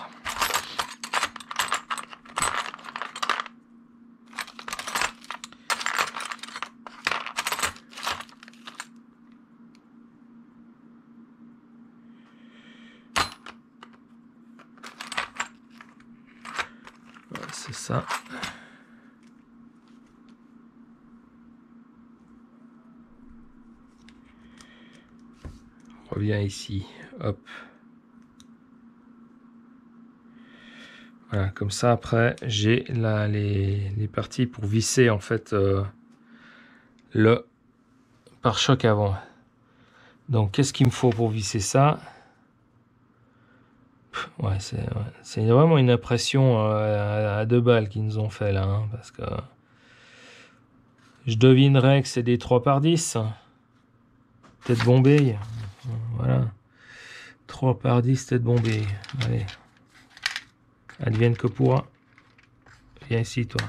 Voilà, c'est ça. On revient ici, hop. Voilà, comme ça après j'ai là les parties pour visser en fait le pare-choc avant. Donc qu'est-ce qu'il me faut pour visser ça? Ouais, c'est vraiment une impression à 2 balles qu'ils nous ont fait là, hein, parce que je devinerais que c'est des 3x10, tête Bombay, voilà, 3x10 tête Bombay. Allez, advienne que pourra. Viens ici toi.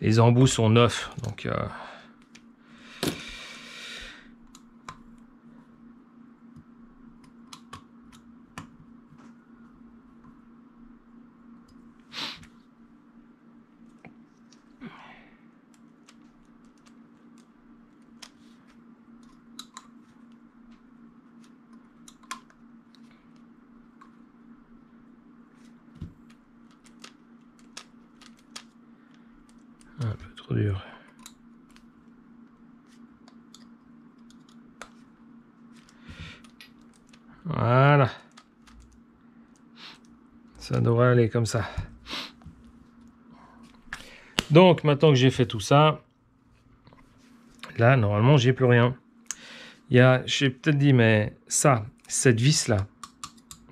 Les embouts sont neufs, donc un peu trop dur. Voilà. Ça devrait aller comme ça. Donc maintenant que j'ai fait tout ça, là normalement j'ai plus rien. J'ai peut-être dit, mais ça, cette vis là,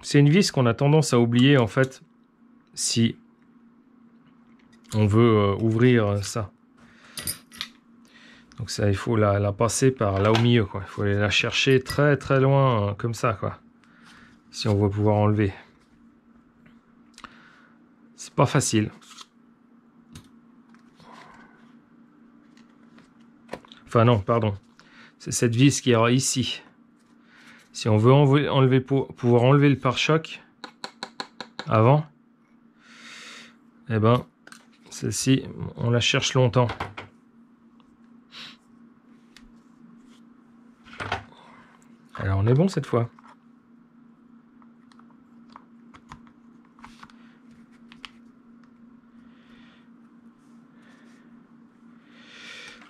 c'est une vis qu'on a tendance à oublier en fait si on veut ouvrir ça. Donc ça, il faut la passer par là au milieu, quoi. Il faut aller la chercher très très loin, comme ça, quoi. Si on veut pouvoir enlever. C'est pas facile. Enfin non, pardon. C'est cette vis qui est ici. Si on veut pouvoir enlever le pare-choc avant, eh ben, celle-ci, on la cherche longtemps. Alors on est bon cette fois.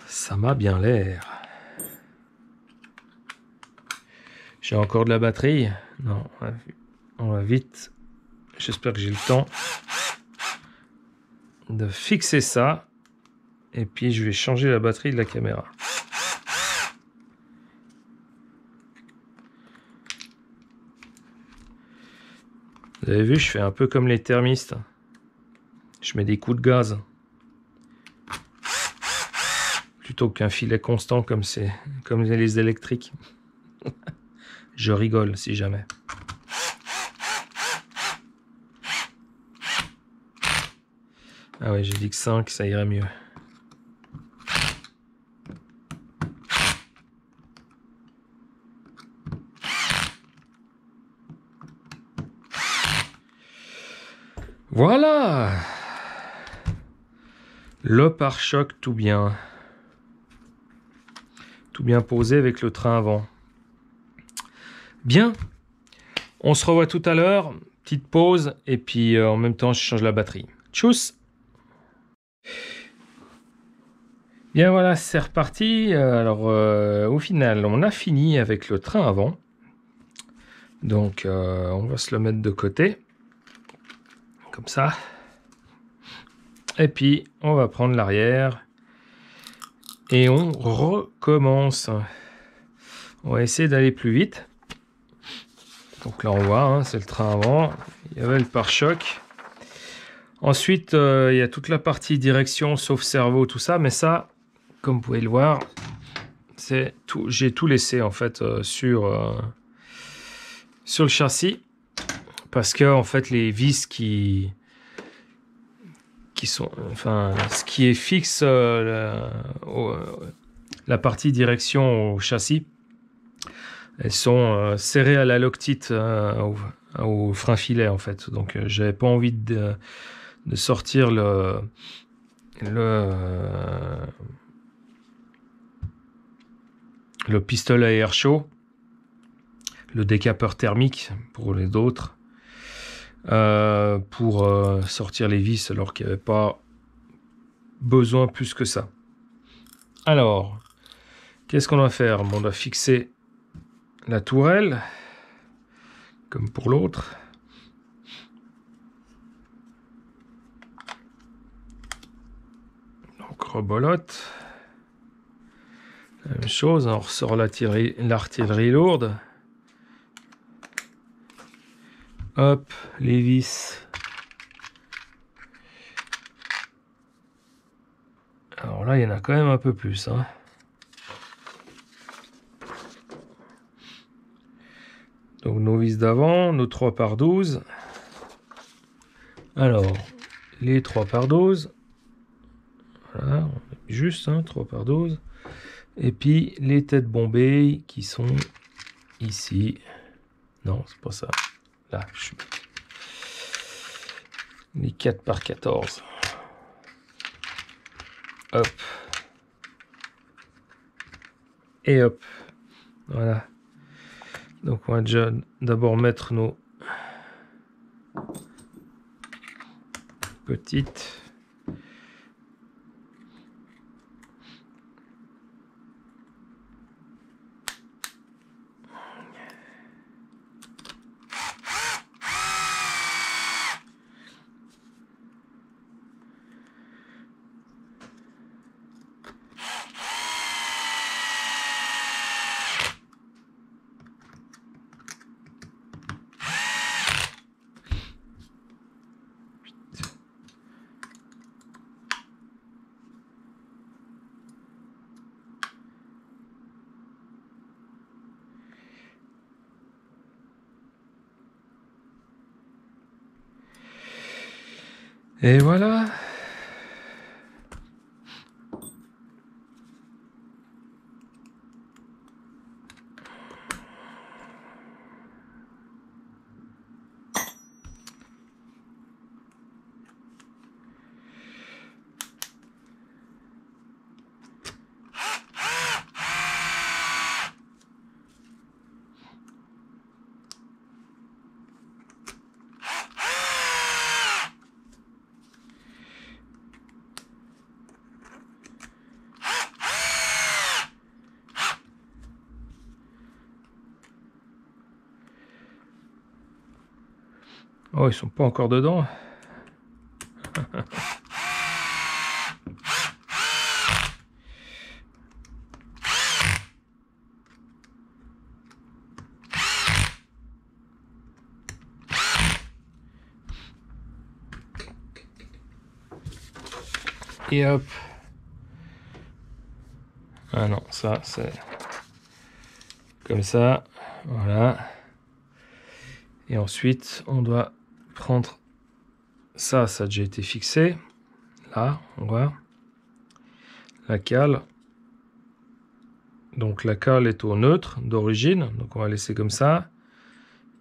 Ça m'a bien l'air. J'ai encore de la batterie. Non, on va vite. J'espère que j'ai le temps de fixer ça. Et puis je vais changer la batterie de la caméra. Vous avez vu, je fais un peu comme les thermistes. Je mets des coups de gaz. Plutôt qu'un filet constant comme les électriques. Je rigole si jamais. Ah ouais, j'ai dit que 5, ça irait mieux. Voilà! Le pare-choc tout bien. Tout bien posé avec le train avant. Bien. On se revoit tout à l'heure. Petite pause. Et puis en même temps, je change la batterie. Tchuss! Bien voilà, c'est reparti. Alors au final, on a fini avec le train avant. Donc on va se le mettre de côté. Comme ça. Et puis on va prendre l'arrière. Et on recommence. On va essayer d'aller plus vite. Donc là on voit, hein, c'est le train avant. Il y avait le pare-choc. Ensuite, il y a toute la partie direction, sauf cerveau, tout ça. Mais ça, comme vous pouvez le voir, c'est tout. J'ai tout laissé en fait sur le châssis. Parce que en fait les vis qui sont, enfin, ce qui est fixe la partie direction au châssis, elles sont serrées à la loctite au frein filet en fait. Donc j'avais pas envie de sortir le pistolet à air chaud, le décapeur thermique pour les autres, pour sortir les vis alors qu'il n'y avait pas besoin plus que ça. Alors, qu'est-ce qu'on doit faire? On doit fixer la tourelle, comme pour l'autre. Donc, rebolote. La même chose, on ressort l'artillerie lourde. Hop, les vis. Alors là, il y en a quand même un peu plus, hein. Donc nos vis d'avant, nos 3x12. Alors, les 3x12. Voilà, on met juste, hein, 3x12. Et puis les têtes bombées qui sont ici. Non, c'est pas ça. Là, je suis... Les 4x14. Hop. Et hop. Voilà. Donc on va déjà d'abord mettre nos petites. Et voilà. Oh, ils sont pas encore dedans. Et hop. Ah non, ça c'est comme ça. Voilà. Et ensuite, on doit prendre ça, ça a déjà été fixé. Là, on voit la cale. Donc la cale est au neutre d'origine, donc on va laisser comme ça.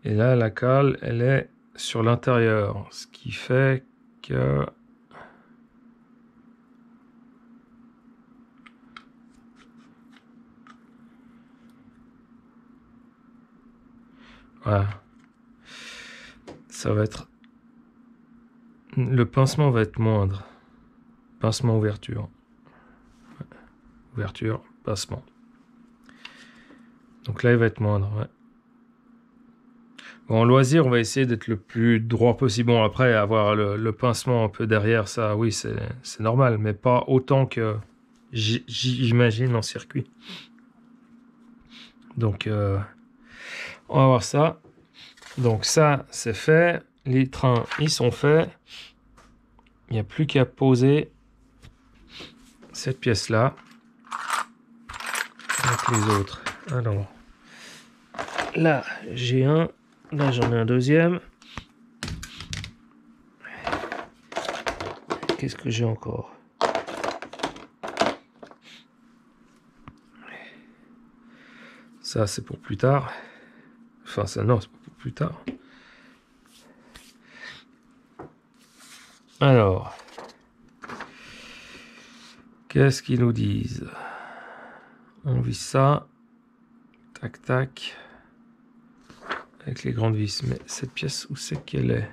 Et là, la cale, elle est sur l'intérieur, ce qui fait que... Voilà. Ça va être... Le pincement va être moindre. Pincement, ouverture. Ouverture, pincement. Donc là, il va être moindre. Ouais. Bon, en loisir, on va essayer d'être le plus droit possible. Bon, après, avoir le pincement un peu derrière, ça, oui, c'est normal, mais pas autant que j'imagine en circuit. Donc, on va voir ça. Donc ça, c'est fait. Les trains, ils sont faits. Il n'y a plus qu'à poser cette pièce-là avec les autres. Alors, là, j'ai un. Là, j'en ai un deuxième. Qu'est-ce que j'ai encore? Ça, c'est pour plus tard. Enfin, ça, non, c'est pas pour plus tard. Alors, qu'est-ce qu'ils nous disent? On visse ça. Tac, tac. Avec les grandes vis. Mais cette pièce, où c'est qu'elle est?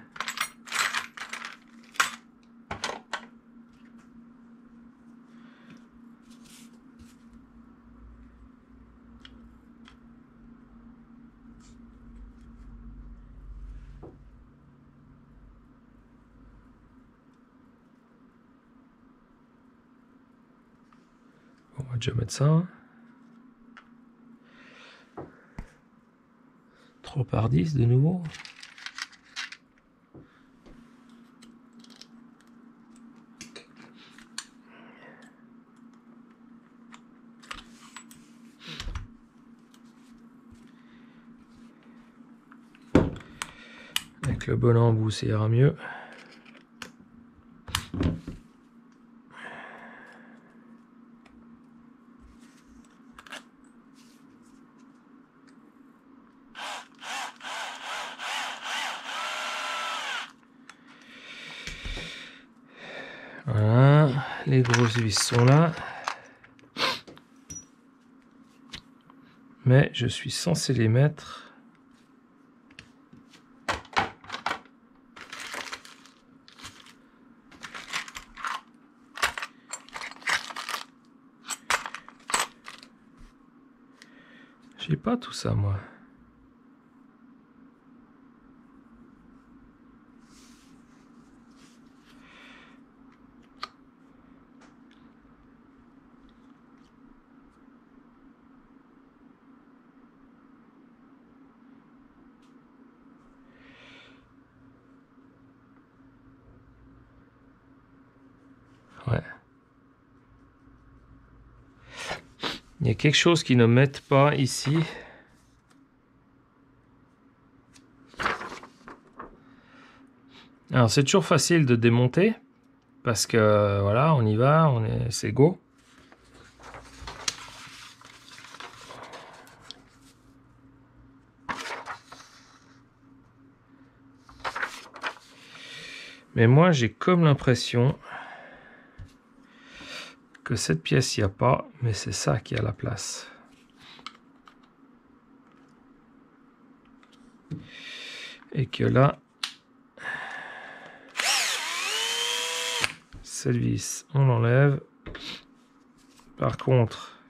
On va déjà mettre ça. 3 par 10 de nouveau. Avec le bon embout, ça ira mieux. Voilà, les grosses vis sont là. Mais je suis censé les mettre. J'ai pas tout ça, moi. Ouais. Il y a quelque chose qu'ils ne mettent pas ici. Alors c'est toujours facile de démonter parce que voilà, on y va, c'est go. Mais moi j'ai comme l'impression que cette pièce il n'y a pas, mais c'est ça qui a la place. Et que là, cette vis, on l'enlève. Par contre,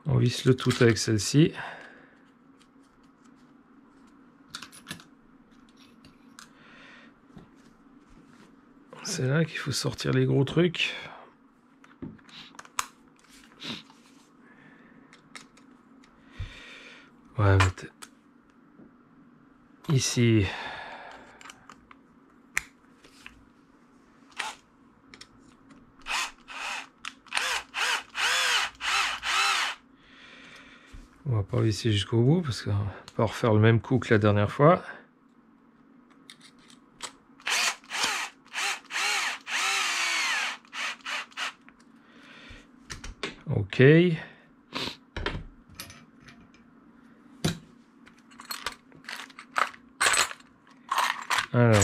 on visse le tout avec celle-ci. C'est là qu'il faut sortir les gros trucs. Ouais, mais ici. On va pas visser jusqu'au bout parce qu'on va pas refaire le même coup que la dernière fois. Ok. Alors.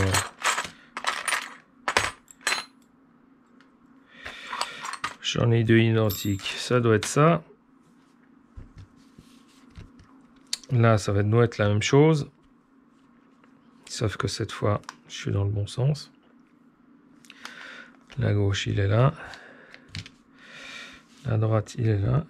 J'en ai deux identiques. Ça doit être ça. Là, ça doit être la même chose. Sauf que cette fois, je suis dans le bon sens. La gauche, il est là. La droite, il est là.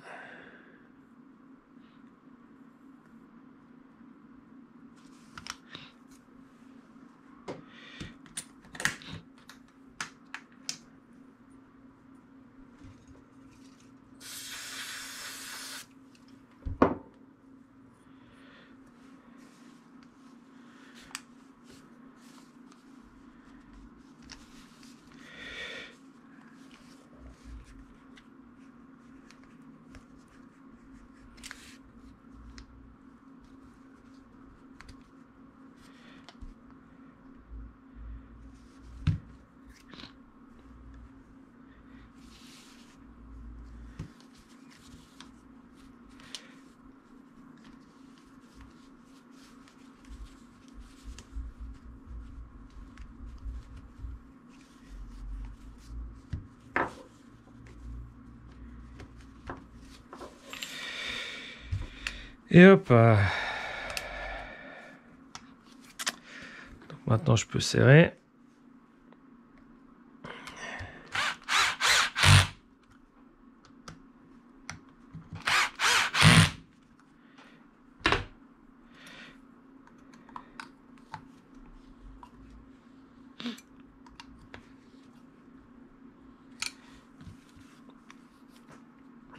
Et hop. Donc maintenant, je peux serrer.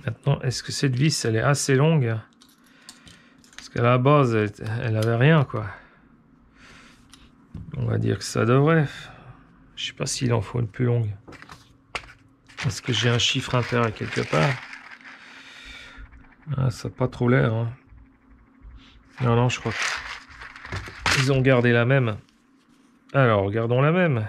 Maintenant, est-ce que cette vis, elle est assez longue? Parce qu'à la base, elle avait rien, quoi. On va dire que ça devrait. Je sais pas s'il en faut une plus longue. Est-ce que j'ai un chiffre impair quelque part? Ah, ça n'a pas trop l'air. Hein. Non, non, je crois qu'ils ont gardé la même. Alors, regardons la même.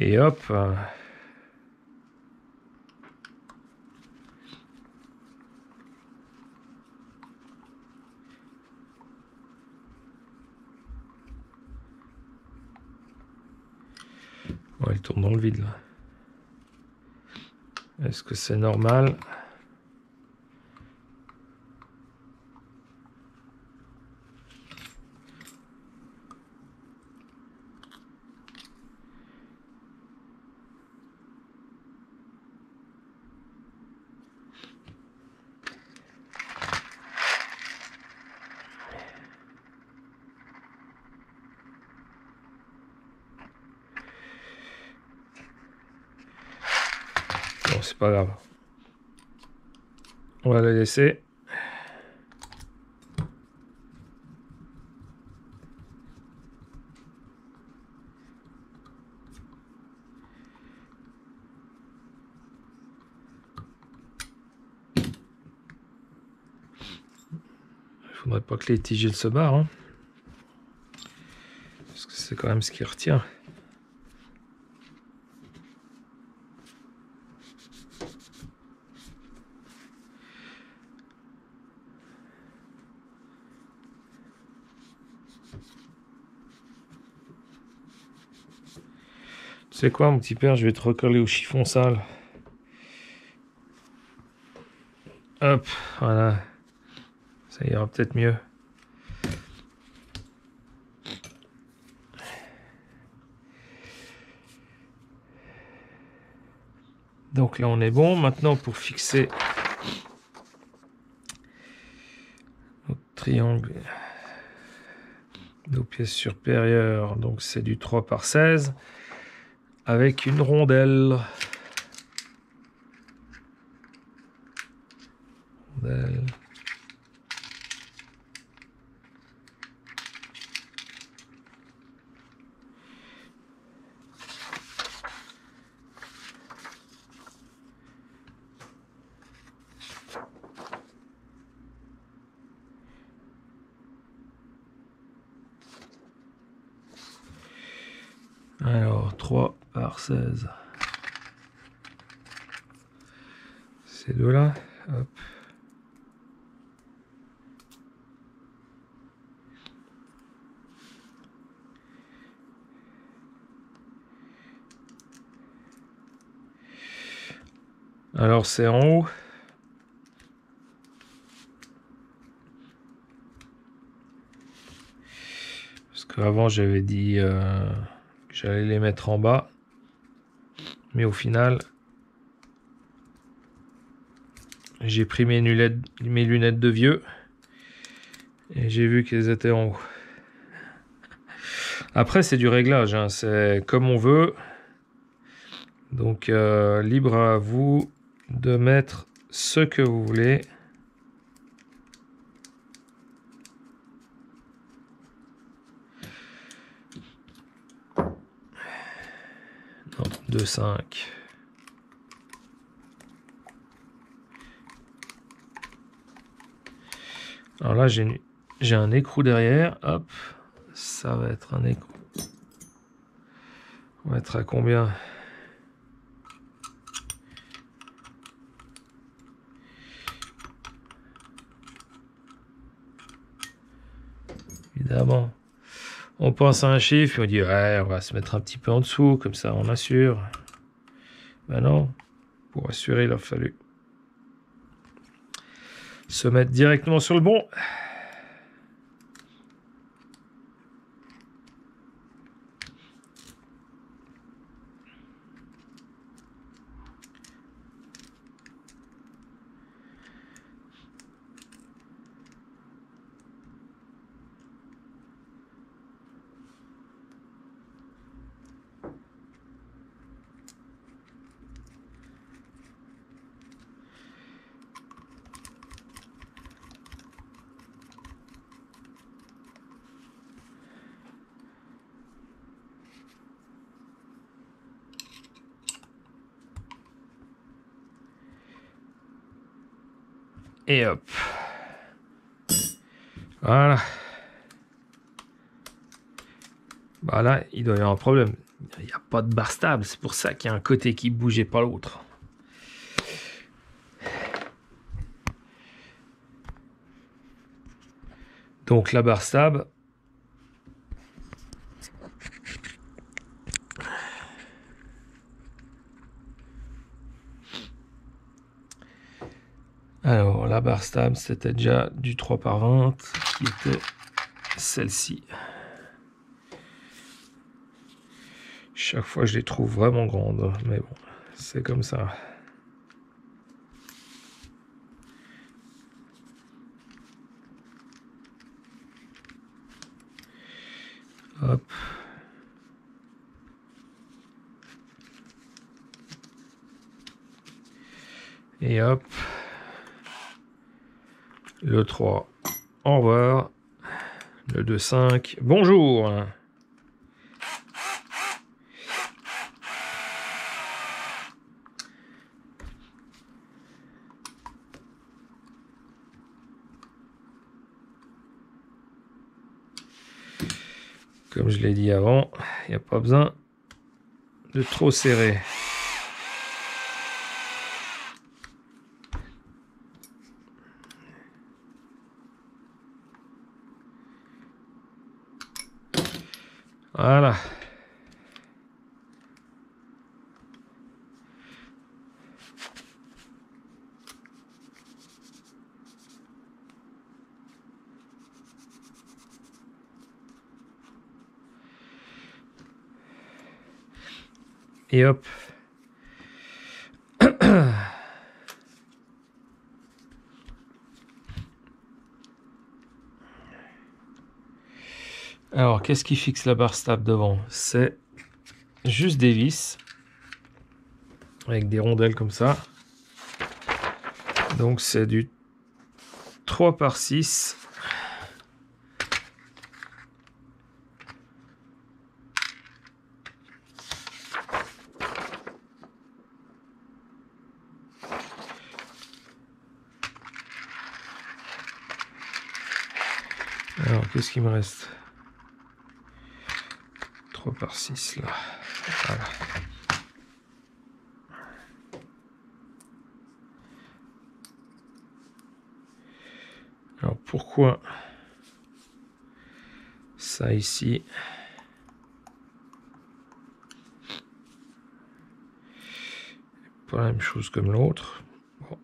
Et hop. Ouais, il tourne dans le vide là. Est-ce que c'est normal? Bon, c'est pas grave. On va la laisser. Il faudrait pas que les tiges se barrent. Hein. Parce que c'est quand même ce qui retient. Tu sais quoi, mon petit père, je vais te recoller au chiffon sale. Hop, voilà. Ça ira peut-être mieux. Donc là, on est bon. Maintenant, pour fixer notre triangle, nos pièces supérieures, donc c'est du 3 par 16 avec une rondelle. Alors, 3 par 16. Ces deux-là. Hop. Alors, c'est en haut. qu'avant j'avais dit que j'allais les mettre en bas. Mais au final, j'ai pris mes lunettes de vieux. Et j'ai vu qu'elles étaient en haut. Après, c'est du réglage, hein, c'est comme on veut. Donc, libre à vous de mettre ce que vous voulez. Non, 2,5. Alors là, j'ai un écrou derrière. Hop, ça va être un écrou. On va être à combien? Évidemment. On pense à un chiffre et on dit ouais, on va se mettre un petit peu en dessous, comme ça on assure. Ben non, pour assurer, il a fallu se mettre directement sur le bon. Et hop. Voilà. Bah là, il doit y avoir un problème. Il n'y a pas de barre stable. C'est pour ça qu'il y a un côté qui bougeait pas l'autre. Donc la barre stable. Alors la barre stable, c'était déjà du 3/20 qui était celle-ci. Chaque fois, je les trouve vraiment grandes. Mais bon, c'est comme ça. Hop. Et hop. Le 3. Au revoir. Le 2,5. Bonjour. Comme je l'ai dit avant, il n'y a pas besoin de trop serrer. Voilà. Et hop. Alors, qu'est-ce qui fixe la barre stable devant? C'est juste des vis avec des rondelles comme ça. Donc, c'est du 3/6. Alors, qu'est-ce qu'il me reste? 3/6 là. Voilà. Alors, pourquoi ça ici? Pas la même chose comme l'autre. Bon.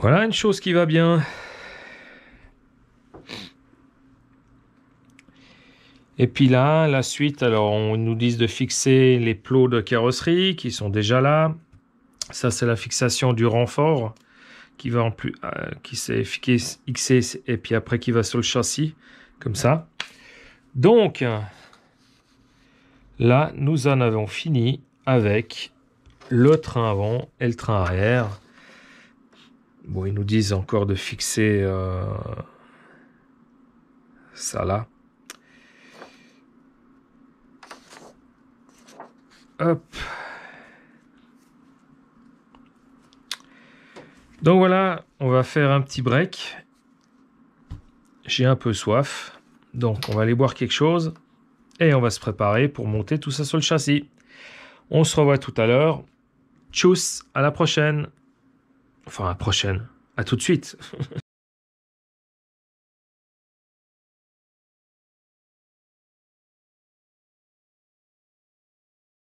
Voilà une chose qui va bien. Et puis là, la suite, alors on nous dit de fixer les plots de carrosserie qui sont déjà là. Ça, c'est la fixation du renfort qui va en plus, qui s'est fixé et puis après qui va sur le châssis, comme ça. Donc, là, nous en avons fini avec le train avant et le train arrière. Bon, ils nous disent encore de fixer ça là. Hop. Donc voilà, on va faire un petit break. J'ai un peu soif, donc on va aller boire quelque chose et on va se préparer pour monter tout ça sur le châssis. On se revoit tout à l'heure. Tchuss, à la prochaine. Enfin, à la prochaine. À tout de suite.